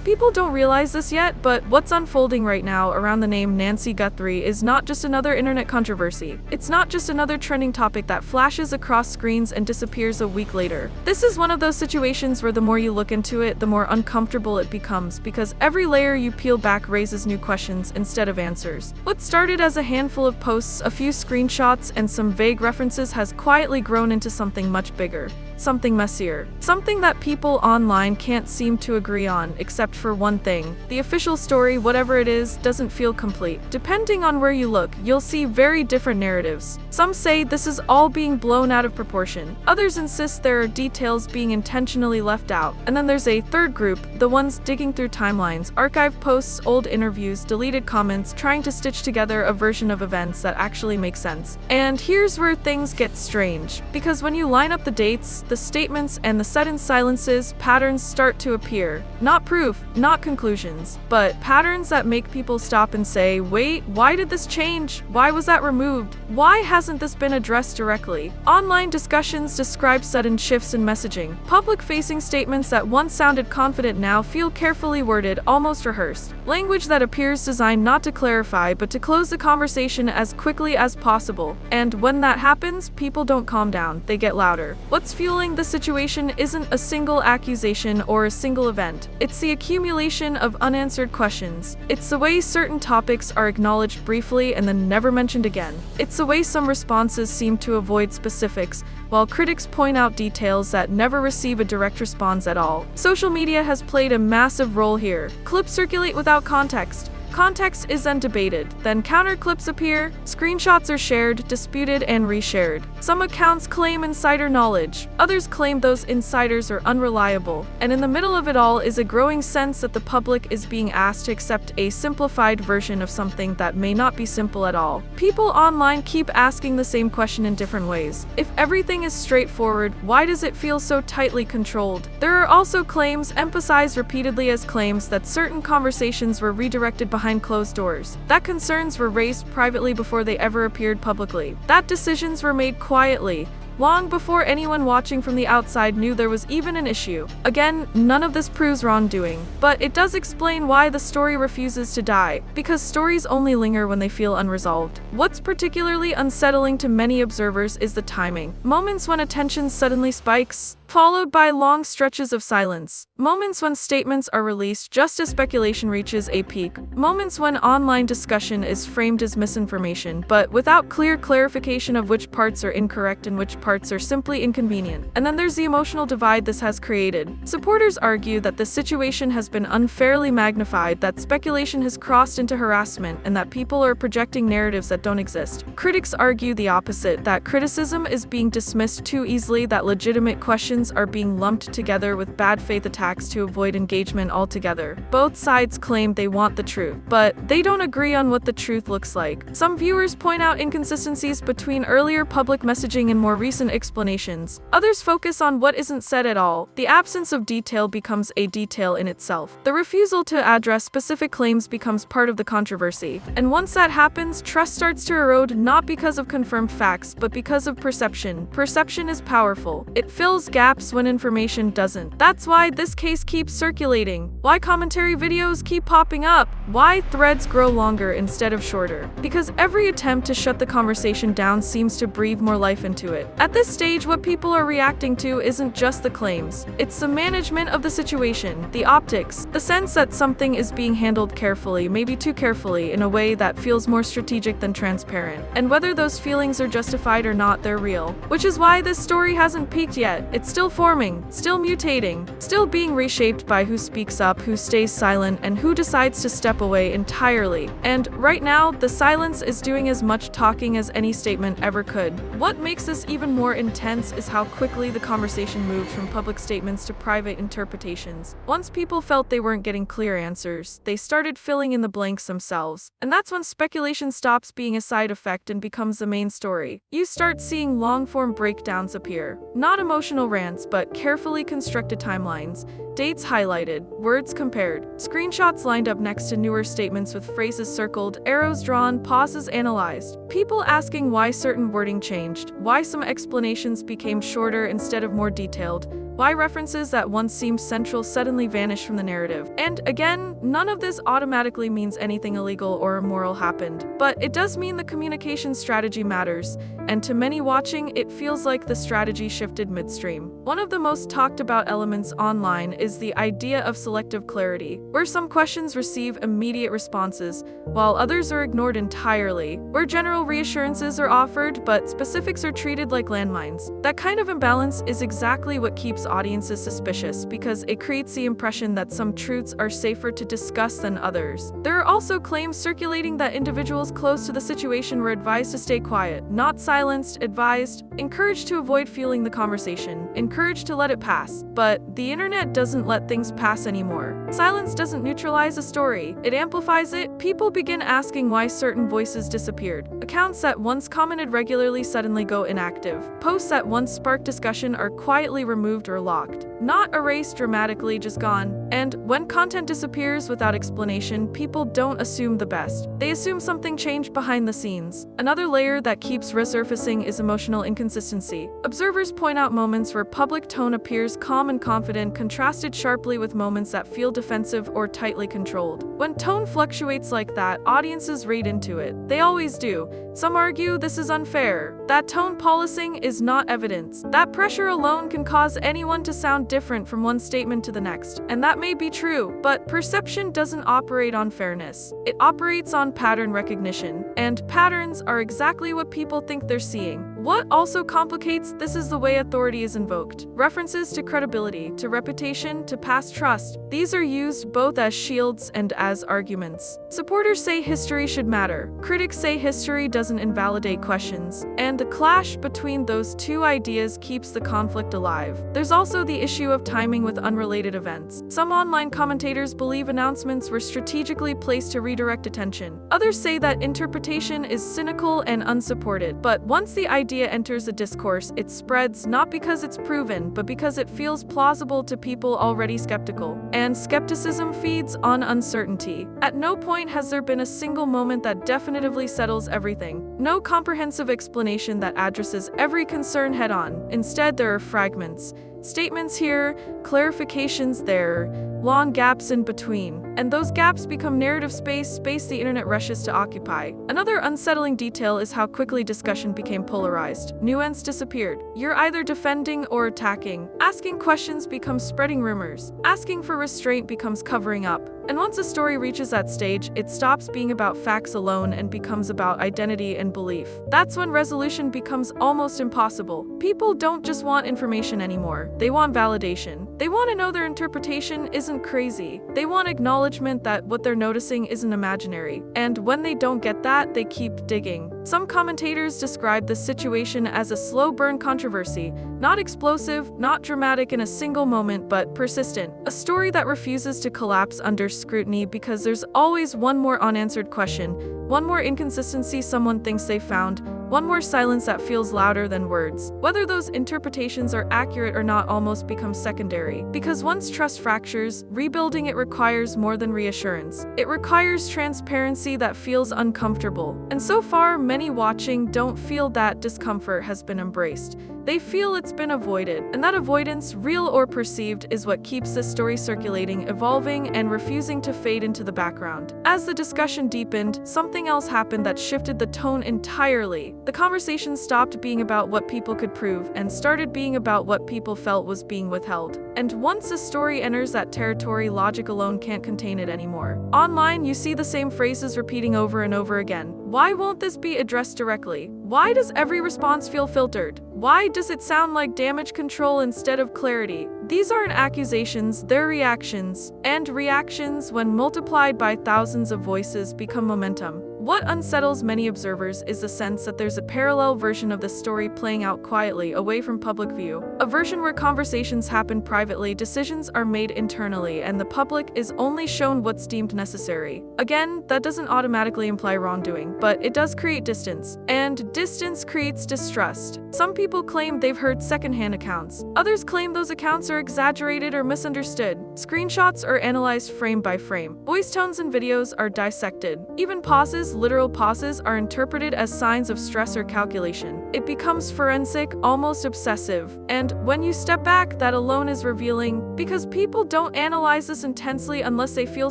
People don't realize this yet, but what's unfolding right now around the name Nancy Guthrie is not just another internet controversy. It's not just another trending topic that flashes across screens and disappears a week later. This is one of those situations where the more you look into it, the more uncomfortable it becomes, because every layer you peel back raises new questions instead of answers. What started as a handful of posts, a few screenshots, and some vague references has quietly grown into something much bigger. Something messier. Something that people online can't seem to agree on, except for one thing. The official story, whatever it is, doesn't feel complete. Depending on where you look, you'll see very different narratives. Some say this is all being blown out of proportion. Others insist there are details being intentionally left out. And then there's a third group, the ones digging through timelines, archived posts, old interviews, deleted comments, trying to stitch together a version of events that actually makes sense. And here's where things get strange. Because when you line up the dates, the statements, and the sudden silences, patterns start to appear. Not proof, not conclusions, but patterns that make people stop and say, wait, why did this change? Why was that removed? Why hasn't this been addressed directly? Online discussions describe sudden shifts in messaging. Public-facing statements that once sounded confident now feel carefully worded, almost rehearsed. Language that appears designed not to clarify, but to close the conversation as quickly as possible. And when that happens, people don't calm down, they get louder. What's fueling the situation isn't a single accusation or a single event. It's the accumulation of unanswered questions. It's the way certain topics are acknowledged briefly and then never mentioned again. It's the way some responses seem to avoid specifics, while critics point out details that never receive a direct response at all. Social media has played a massive role here. Clips circulate without context. Context is then debated, then counter clips appear, screenshots are shared, disputed, and reshared. Some accounts claim insider knowledge, others claim those insiders are unreliable, and in the middle of it all is a growing sense that the public is being asked to accept a simplified version of something that may not be simple at all. People online keep asking the same question in different ways. If everything is straightforward, why does it feel so tightly controlled? There are also claims, emphasized repeatedly as claims, that certain conversations were redirected behind closed doors, that concerns were raised privately before they ever appeared publicly, that decisions were made quietly, long before anyone watching from the outside knew there was even an issue. Again, none of this proves wrongdoing, but it does explain why the story refuses to die, because stories only linger when they feel unresolved. What's particularly unsettling to many observers is the timing. Moments when attention suddenly spikes, followed by long stretches of silence. Moments when statements are released just as speculation reaches a peak. Moments when online discussion is framed as misinformation, but without clear clarification of which parts are incorrect and which parts are simply inconvenient. And then there's the emotional divide this has created. Supporters argue that the situation has been unfairly magnified, that speculation has crossed into harassment, and that people are projecting narratives that don't exist. Critics argue the opposite, that criticism is being dismissed too easily, that legitimate questions are being lumped together with bad faith attacks to avoid engagement altogether. Both sides claim they want the truth, but they don't agree on what the truth looks like. Some viewers point out inconsistencies between earlier public messaging and more recent explanations. Others focus on what isn't said at all. The absence of detail becomes a detail in itself. The refusal to address specific claims becomes part of the controversy. And once that happens, trust starts to erode, not because of confirmed facts, but because of perception. Perception is powerful. It fills gaps when information doesn't. That's why this case keeps circulating. Why commentary videos keep popping up. Why threads grow longer instead of shorter. Because every attempt to shut the conversation down seems to breathe more life into it. At this stage, what people are reacting to isn't just the claims. It's the management of the situation, the optics, the sense that something is being handled carefully, maybe too carefully, in a way that feels more strategic than transparent. And whether those feelings are justified or not, they're real. Which is why this story hasn't peaked yet. It's still forming, still mutating, still being reshaped by who speaks up, who stays silent, and who decides to step away entirely. And right now, the silence is doing as much talking as any statement ever could. What makes this even more intense is how quickly the conversation moved from public statements to private interpretations. Once people felt they weren't getting clear answers, they started filling in the blanks themselves. And that's when speculation stops being a side effect and becomes the main story. You start seeing long-form breakdowns appear. Not emotional rants, but carefully constructed timelines. Dates highlighted, words compared, screenshots lined up next to newer statements with phrases circled, arrows drawn, pauses analyzed. People asking why certain wording changed, why some explanations became shorter instead of more detailed, why references that once seemed central suddenly vanish from the narrative. And again, none of this automatically means anything illegal or immoral happened, but it does mean the communication strategy matters, and to many watching, it feels like the strategy shifted midstream. One of the most talked about elements online is the idea of selective clarity, where some questions receive immediate responses, while others are ignored entirely, where general reassurances are offered, but specifics are treated like landmines. That kind of imbalance is exactly what keeps audiences suspicious, because it creates the impression that some truths are safer to discuss than others. There are also claims circulating that individuals close to the situation were advised to stay quiet, not silenced, advised, encouraged to avoid fueling the conversation, encouraged to let it pass. But the internet doesn't let things pass anymore. Silence doesn't neutralize a story, it amplifies it. People begin asking why certain voices disappeared. Accounts that once commented regularly suddenly go inactive. Posts that once sparked discussion are quietly removed or locked. Not erased dramatically, just gone. And when content disappears without explanation, people don't assume the best. They assume something changed behind the scenes. Another layer that keeps resurfacing is emotional inconsistency. Observers point out moments where public tone appears calm and confident, contrasted sharply with moments that feel defensive or tightly controlled. When tone fluctuates like that, audiences read into it. They always do. Some argue this is unfair. That tone policing is not evidence. That pressure alone can cause anyone to sound different from one statement to the next. And that may be true, but perception doesn't operate on fairness. It operates on pattern recognition. And patterns are exactly what people think they're seeing. What also complicates this is the way authority is invoked. References to credibility, to reputation, to past trust. These are used both as shields and as arguments. Supporters say history should matter. Critics say history doesn't invalidate questions. And the clash between those two ideas keeps the conflict alive. There's also the issue of timing with unrelated events. Some online commentators believe announcements were strategically placed to redirect attention. Others say that interpretation is cynical and unsupported. But once the idea enters a discourse, it spreads not because it's proven, but because it feels plausible to people already skeptical. And skepticism feeds on uncertainty. At no point has there been a single moment that definitively settles everything. No comprehensive explanation that addresses every concern head-on. Instead, there are fragments. Statements here, clarifications there, long gaps in between. And those gaps become narrative space the internet rushes to occupy. Another unsettling detail is how quickly discussion became polarized. Nuance disappeared. You're either defending or attacking. Asking questions becomes spreading rumors. Asking for restraint becomes covering up. And once a story reaches that stage, it stops being about facts alone and becomes about identity and belief. That's when resolution becomes almost impossible. People don't just want information anymore. They want validation. They want to know their interpretation isn't crazy. They want acknowledgement that what they're noticing isn't imaginary. And when they don't get that, they keep digging. Some commentators describe this situation as a slow burn controversy, not explosive, not dramatic in a single moment, but persistent. A story that refuses to collapse under scrutiny because there's always one more unanswered question, one more inconsistency someone thinks they found, one more silence that feels louder than words. Whether those interpretations are accurate or not almost becomes secondary, because once trust fractures, rebuilding it requires more than reassurance. It requires transparency that feels uncomfortable. And so far, many watching don't feel that discomfort has been embraced. They feel it's been avoided, and that avoidance, real or perceived, is what keeps this story circulating, evolving, and refusing to fade into the background. As the discussion deepened, something else happened that shifted the tone entirely. The conversation stopped being about what people could prove and started being about what people felt was being withheld. And once a story enters that territory, logic alone can't contain it anymore. Online, you see the same phrases repeating over and over again. Why won't this be addressed directly? Why does every response feel filtered? Why does it sound like damage control instead of clarity? These aren't accusations, they're reactions. And reactions, when multiplied by thousands of voices, become momentum. What unsettles many observers is the sense that there's a parallel version of the story playing out quietly, away from public view. A version where conversations happen privately, decisions are made internally, and the public is only shown what's deemed necessary. Again, that doesn't automatically imply wrongdoing, but it does create distance. And distance creates distrust. Some people claim they've heard secondhand accounts. Others claim those accounts are exaggerated or misunderstood. Screenshots are analyzed frame by frame. Voice tones in videos are dissected. Even pauses, literal pauses, are interpreted as signs of stress or calculation. It becomes forensic, almost obsessive. And when you step back, that alone is revealing, because people don't analyze this intensely unless they feel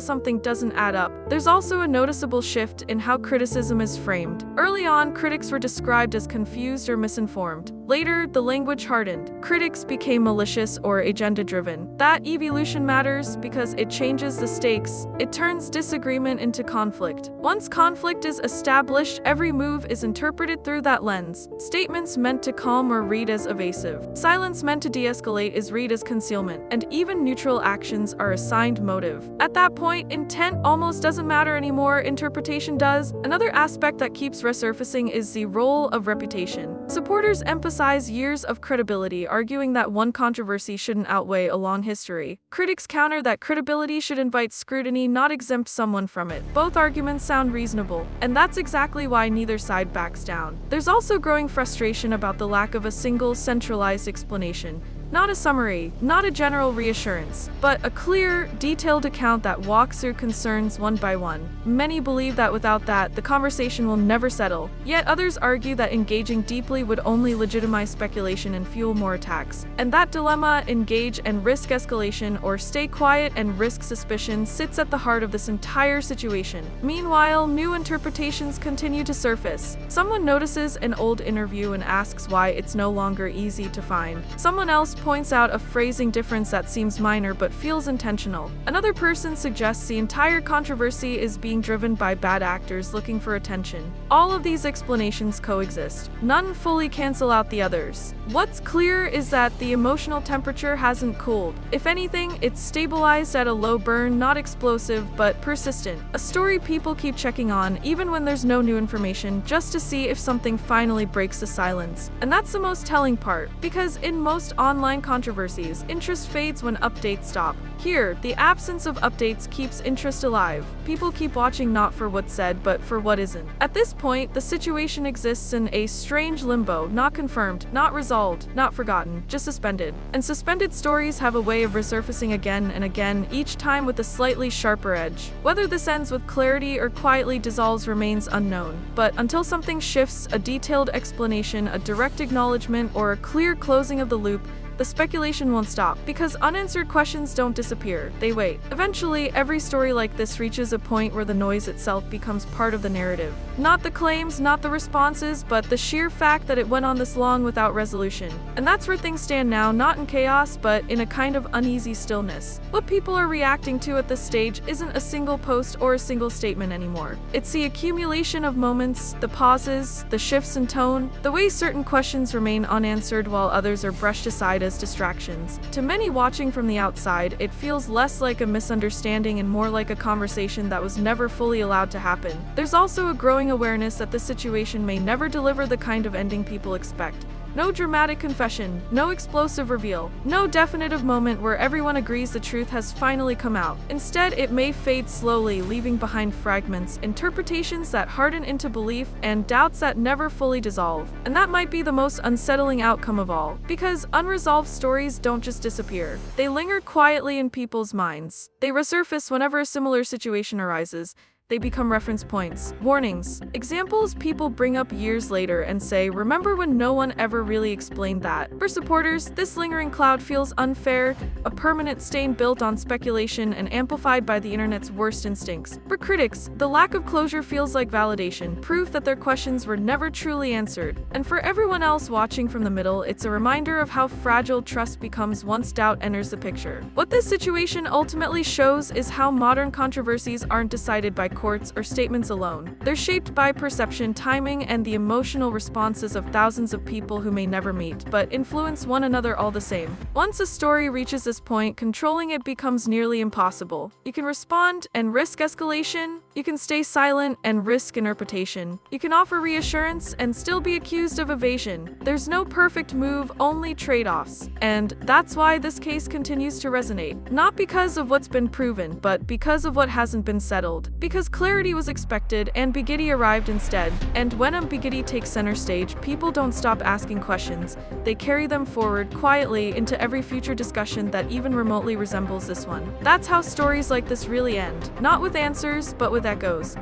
something doesn't add up. There's also a noticeable shift in how criticism is framed. Early on, critics were described as confused or misinformed. Later, the language hardened. Critics became malicious or agenda-driven. That evolution matters because it changes the stakes. It turns disagreement into conflict. Once conflict is established, every move is interpreted through that lens. Statements meant to calm are read as evasive. Silence meant to de-escalate is read as concealment. And even neutral actions are assigned motive. At that point, intent almost doesn't matter anymore, interpretation does. Another aspect that keeps resurfacing is the role of reputation. Supporters emphasize years of credibility, arguing that one controversy shouldn't outweigh a long history. Critics counter that credibility should invite scrutiny, not exempt someone from it. Both arguments sound reasonable, and that's exactly why neither side backs down. There's also growing frustration about the lack of a single, centralized explanation. Not a summary, not a general reassurance, but a clear, detailed account that walks through concerns one by one. Many believe that without that, the conversation will never settle. Yet others argue that engaging deeply would only legitimize speculation and fuel more attacks. And that dilemma, engage and risk escalation or stay quiet and risk suspicion, sits at the heart of this entire situation. Meanwhile, new interpretations continue to surface. Someone notices an old interview and asks why it's no longer easy to find. Someone else points out a phrasing difference that seems minor but feels intentional. Another person suggests the entire controversy is being driven by bad actors looking for attention. All of these explanations coexist. None fully cancel out the others. What's clear is that the emotional temperature hasn't cooled. If anything, it's stabilized at a low burn, not explosive, but persistent. A story people keep checking on, even when there's no new information, just to see if something finally breaks the silence. And that's the most telling part, because in most online controversies, interest fades when updates stop. Here, the absence of updates keeps interest alive. People keep watching not for what's said, but for what isn't. At this point, the situation exists in a strange limbo, not confirmed, not resolved, not forgotten, just suspended. And suspended stories have a way of resurfacing again and again, each time with a slightly sharper edge. Whether this ends with clarity or quietly dissolves remains unknown. But until something shifts, a detailed explanation, a direct acknowledgement, or a clear closing of the loop, the speculation won't stop, because unanswered questions don't disappear, they wait. Eventually, every story like this reaches a point where the noise itself becomes part of the narrative. Not the claims, not the responses, but the sheer fact that it went on this long without resolution. And that's where things stand now, not in chaos, but in a kind of uneasy stillness. What people are reacting to at this stage isn't a single post or a single statement anymore. It's the accumulation of moments, the pauses, the shifts in tone, the way certain questions remain unanswered while others are brushed aside as distractions. To many watching from the outside, it feels less like a misunderstanding and more like a conversation that was never fully allowed to happen. There's also a growing awareness that the situation may never deliver the kind of ending people expect. No dramatic confession, no explosive reveal, no definitive moment where everyone agrees the truth has finally come out. Instead, it may fade slowly, leaving behind fragments, interpretations that harden into belief, and doubts that never fully dissolve. And that might be the most unsettling outcome of all, because unresolved stories don't just disappear. They linger quietly in people's minds. They resurface whenever a similar situation arises. They become reference points, warnings, examples people bring up years later and say, "Remember when no one ever really explained that?" For supporters, this lingering cloud feels unfair, a permanent stain built on speculation and amplified by the internet's worst instincts. For critics, the lack of closure feels like validation, proof that their questions were never truly answered. And for everyone else watching from the middle, it's a reminder of how fragile trust becomes once doubt enters the picture. What this situation ultimately shows is how modern controversies aren't decided by courts or statements alone. They're shaped by perception, timing, and the emotional responses of thousands of people who may never meet, but influence one another all the same. Once a story reaches this point, controlling it becomes nearly impossible. You can respond and risk escalation, You can stay silent and risk an reputation. You can offer reassurance and still be accused of evasion. There's no perfect move, only trade-offs. And that's why this case continues to resonate. Not because of what's been proven, but because of what hasn't been settled. Because clarity was expected and Bigidi arrived instead. And when Bigidi takes center stage, people don't stop asking questions. They carry them forward quietly into every future discussion that even remotely resembles this one. That's how stories like this really end. Not with answers, but with echoes.